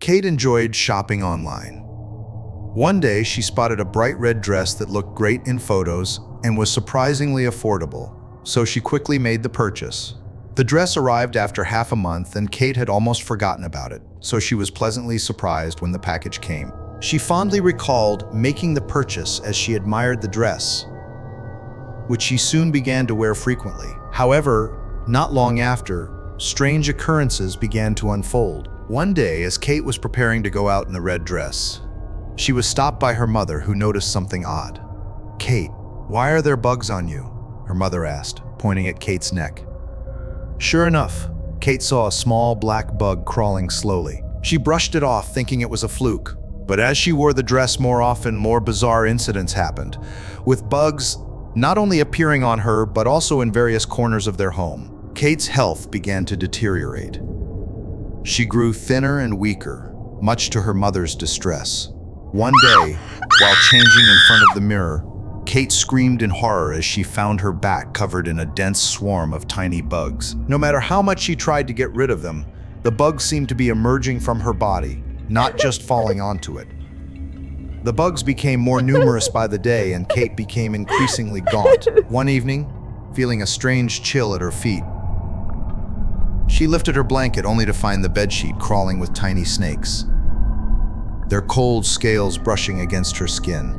Kate enjoyed shopping online. One day, she spotted a bright red dress that looked great in photos and was surprisingly affordable, so she quickly made the purchase. The dress arrived after half a month, and Kate had almost forgotten about it, so she was pleasantly surprised when the package came. She fondly recalled making the purchase as she admired the dress, which she soon began to wear frequently. However, not long after, strange occurrences began to unfold. One day, as Kate was preparing to go out in the red dress, she was stopped by her mother, who noticed something odd. "Kate, why are there bugs on you?" her mother asked, pointing at Kate's neck. Sure enough, Kate saw a small black bug crawling slowly. She brushed it off, thinking it was a fluke. But as she wore the dress more often, more bizarre incidents happened, with bugs not only appearing on her, but also in various corners of their home. Kate's health began to deteriorate. She grew thinner and weaker, much to her mother's distress. One day, while changing in front of the mirror, Kate screamed in horror as she found her back covered in a dense swarm of tiny bugs. No matter how much she tried to get rid of them, the bugs seemed to be emerging from her body, not just falling onto it. The bugs became more numerous by the day, and Kate became increasingly gaunt. One evening, feeling a strange chill at her feet, she lifted her blanket only to find the bedsheet crawling with tiny snakes, their cold scales brushing against her skin.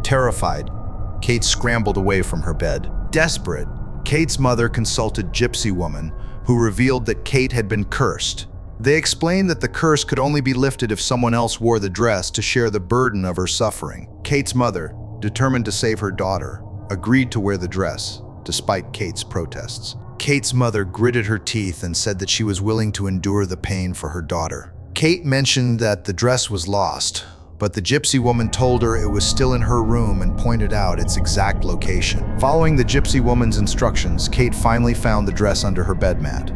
Terrified, Kate scrambled away from her bed. Desperate, Kate's mother consulted Gypsy Woman, who revealed that Kate had been cursed. They explained that the curse could only be lifted if someone else wore the dress to share the burden of her suffering. Kate's mother, determined to save her daughter, agreed to wear the dress, despite Kate's protests. Kate's mother gritted her teeth and said that she was willing to endure the pain for her daughter. Kate mentioned that the dress was lost, but the Gypsy Woman told her it was still in her room and pointed out its exact location. Following the Gypsy Woman's instructions, Kate finally found the dress under her bed mat.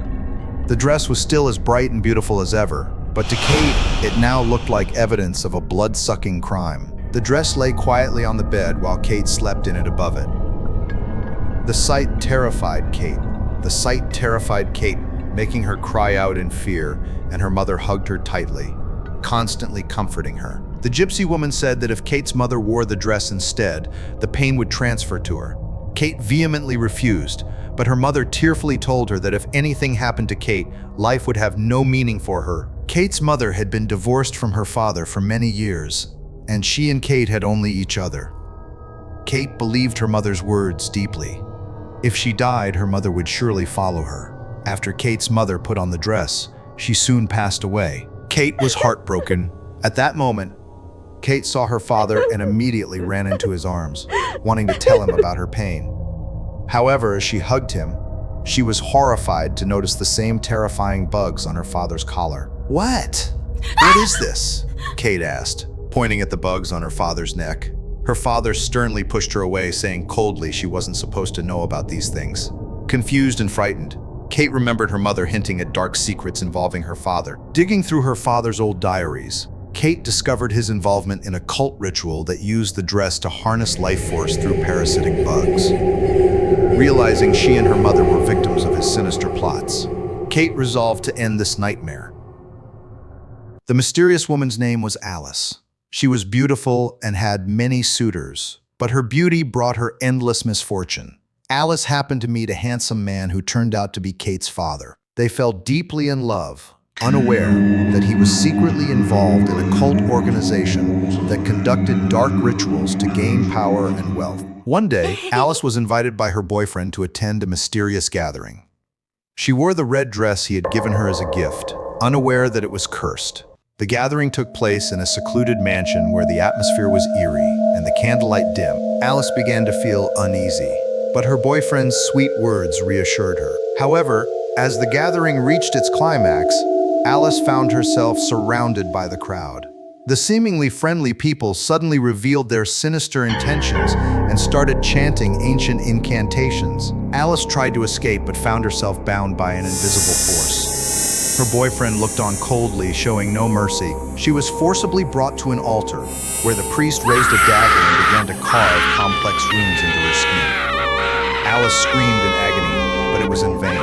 The dress was still as bright and beautiful as ever, but to Kate, it now looked like evidence of a blood-sucking crime. The dress lay quietly on the bed while Kate slept in it above it. The sight terrified Kate. Making her cry out in fear, and her mother hugged her tightly, constantly comforting her. The Gypsy Woman said that if Kate's mother wore the dress instead, the pain would transfer to her. Kate vehemently refused, but her mother tearfully told her that if anything happened to Kate, life would have no meaning for her. Kate's mother had been divorced from her father for many years, and she and Kate had only each other. Kate believed her mother's words deeply. If she died, her mother would surely follow her. After Kate's mother put on the dress, she soon passed away. Kate was heartbroken. At that moment, Kate saw her father and immediately ran into his arms, wanting to tell him about her pain. However, as she hugged him, she was horrified to notice the same terrifying bugs on her father's collar. "What? What is this?" Kate asked, pointing at the bugs on her father's neck. Her father sternly pushed her away, saying coldly she wasn't supposed to know about these things. Confused and frightened, Kate remembered her mother hinting at dark secrets involving her father. Digging through her father's old diaries, Kate discovered his involvement in a cult ritual that used the dress to harness life force through parasitic bugs. Realizing she and her mother were victims of his sinister plots, Kate resolved to end this nightmare. The mysterious woman's name was Alice. She was beautiful and had many suitors, but her beauty brought her endless misfortune. Alice happened to meet a handsome man who turned out to be Kate's father. They fell deeply in love, unaware that he was secretly involved in a cult organization that conducted dark rituals to gain power and wealth. One day, Alice was invited by her boyfriend to attend a mysterious gathering. She wore the red dress he had given her as a gift, unaware that it was cursed. The gathering took place in a secluded mansion where the atmosphere was eerie and the candlelight dim. Alice began to feel uneasy, but her boyfriend's sweet words reassured her. However, as the gathering reached its climax, Alice found herself surrounded by the crowd. The seemingly friendly people suddenly revealed their sinister intentions and started chanting ancient incantations. Alice tried to escape but found herself bound by an invisible force. Her boyfriend looked on coldly, showing no mercy. She was forcibly brought to an altar, where the priest raised a dagger and began to carve complex runes into her skin. Alice screamed in agony, but it was in vain.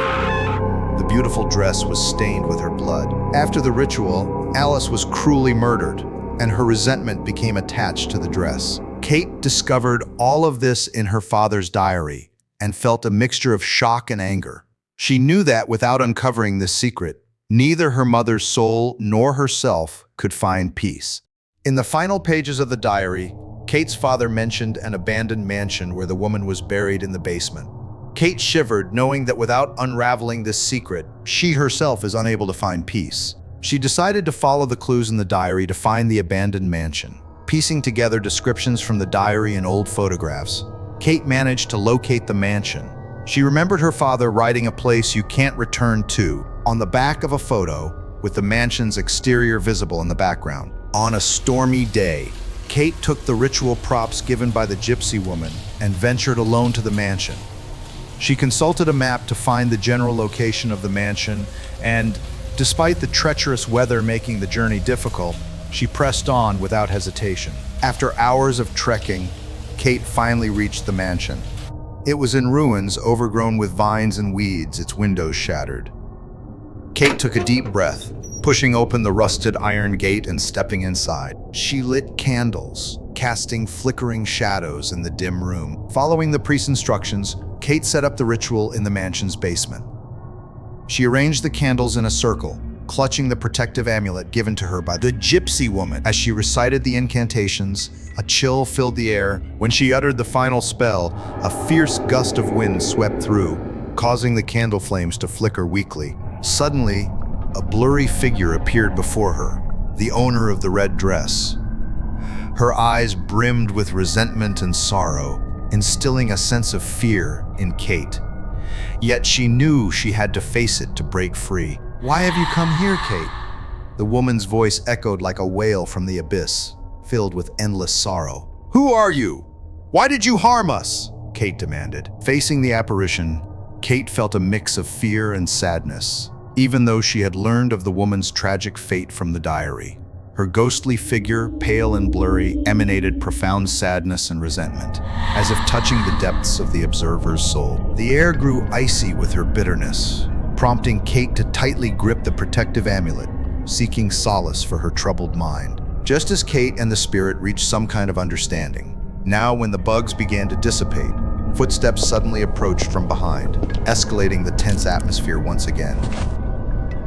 The beautiful dress was stained with her blood. After the ritual, Alice was cruelly murdered, and her resentment became attached to the dress. Kate discovered all of this in her father's diary and felt a mixture of shock and anger. She knew that without uncovering this secret, neither her mother's soul nor herself could find peace. In the final pages of the diary, Kate's father mentioned an abandoned mansion where the woman was buried in the basement. Kate shivered, knowing that without unraveling this secret, she herself is unable to find peace. She decided to follow the clues in the diary to find the abandoned mansion. Piecing together descriptions from the diary and old photographs, Kate managed to locate the mansion. She remembered her father writing "a place you can't return to" on the back of a photo, with the mansion's exterior visible in the background. On a stormy day, Kate took the ritual props given by the gypsy woman and ventured alone to the mansion. She consulted a map to find the general location of the mansion, and despite the treacherous weather making the journey difficult, she pressed on without hesitation. After hours of trekking, Kate finally reached the mansion. It was in ruins, overgrown with vines and weeds, its windows shattered. Kate took a deep breath, pushing open the rusted iron gate and stepping inside. She lit candles, casting flickering shadows in the dim room. Following the priest's instructions, Kate set up the ritual in the mansion's basement. She arranged the candles in a circle, clutching the protective amulet given to her by the gypsy woman. As she recited the incantations, a chill filled the air. When she uttered the final spell, a fierce gust of wind swept through, causing the candle flames to flicker weakly. Suddenly, a blurry figure appeared before her, the owner of the red dress. Her eyes brimmed with resentment and sorrow, instilling a sense of fear in Kate. Yet she knew she had to face it to break free. "Why have you come here, Kate?" The woman's voice echoed like a wail from the abyss, filled with endless sorrow. "Who are you? Why did you harm us?" Kate demanded. Facing the apparition, Kate felt a mix of fear and sadness, even though she had learned of the woman's tragic fate from the diary. Her ghostly figure, pale and blurry, emanated profound sadness and resentment, as if touching the depths of the observer's soul. The air grew icy with her bitterness, prompting Kate to tightly grip the protective amulet, seeking solace for her troubled mind. Just as Kate and the spirit reached some kind of understanding, now when the bugs began to dissipate, footsteps suddenly approached from behind, escalating the tense atmosphere once again.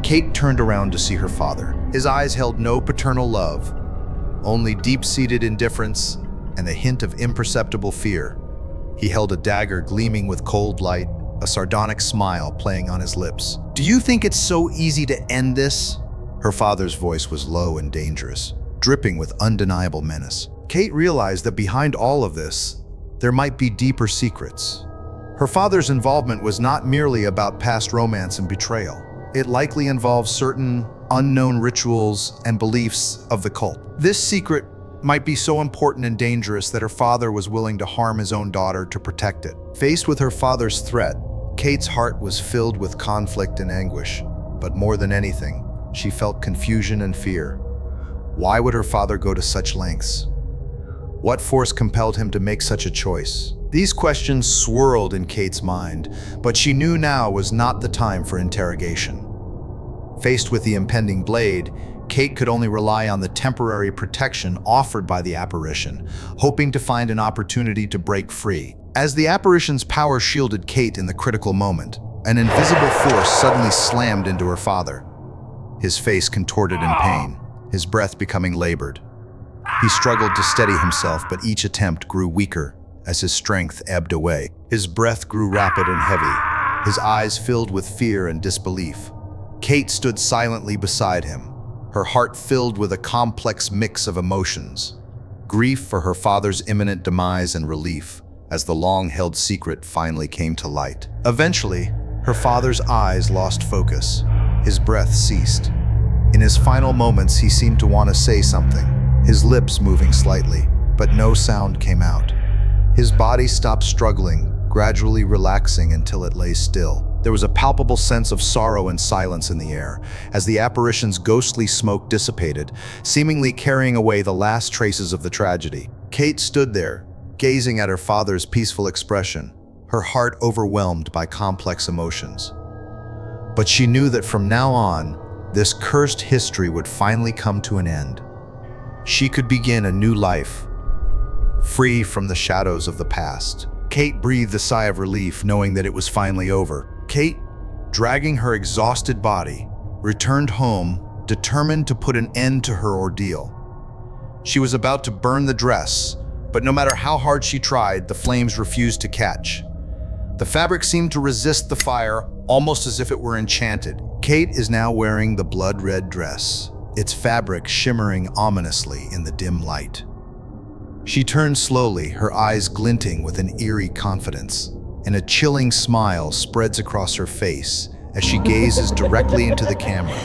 Kate turned around to see her father. His eyes held no paternal love, only deep-seated indifference and a hint of imperceptible fear. He held a dagger gleaming with cold light, a sardonic smile playing on his lips. "Do you think it's so easy to end this?" Her father's voice was low and dangerous, dripping with undeniable menace. Kate realized that behind all of this, there might be deeper secrets. Her father's involvement was not merely about past romance and betrayal. It likely involved certain unknown rituals and beliefs of the cult. This secret might be so important and dangerous that her father was willing to harm his own daughter to protect it. Faced with her father's threat, Kate's heart was filled with conflict and anguish. But more than anything, she felt confusion and fear. Why would her father go to such lengths? What force compelled him to make such a choice? These questions swirled in Kate's mind, but she knew now was not the time for interrogation. Faced with the impending blade, Kate could only rely on the temporary protection offered by the apparition, hoping to find an opportunity to break free. As the apparition's power shielded Kate in the critical moment, an invisible force suddenly slammed into her father. His face contorted in pain, his breath becoming labored. He struggled to steady himself, but each attempt grew weaker as his strength ebbed away. His breath grew rapid and heavy, his eyes filled with fear and disbelief. Kate stood silently beside him, her heart filled with a complex mix of emotions. Grief for her father's imminent demise and relief as the long-held secret finally came to light. Eventually, her father's eyes lost focus. His breath ceased. In his final moments, he seemed to want to say something, his lips moving slightly, but no sound came out. His body stopped struggling, gradually relaxing until it lay still. There was a palpable sense of sorrow and silence in the air, as the apparition's ghostly smoke dissipated, seemingly carrying away the last traces of the tragedy. Kate stood there, gazing at her father's peaceful expression, her heart overwhelmed by complex emotions. But she knew that from now on, This cursed history would finally come to an end. She could begin a new life, free from the shadows of the past. Kate breathed a sigh of relief, knowing that it was finally over. Kate, dragging her exhausted body, returned home, determined to put an end to her ordeal. She was about to burn the dress, but no matter how hard she tried, the flames refused to catch. The fabric seemed to resist the fire, almost as if it were enchanted. Kate is now wearing the blood-red dress, its fabric shimmering ominously in the dim light. She turns slowly, her eyes glinting with an eerie confidence, and a chilling smile spreads across her face as she gazes directly into the camera.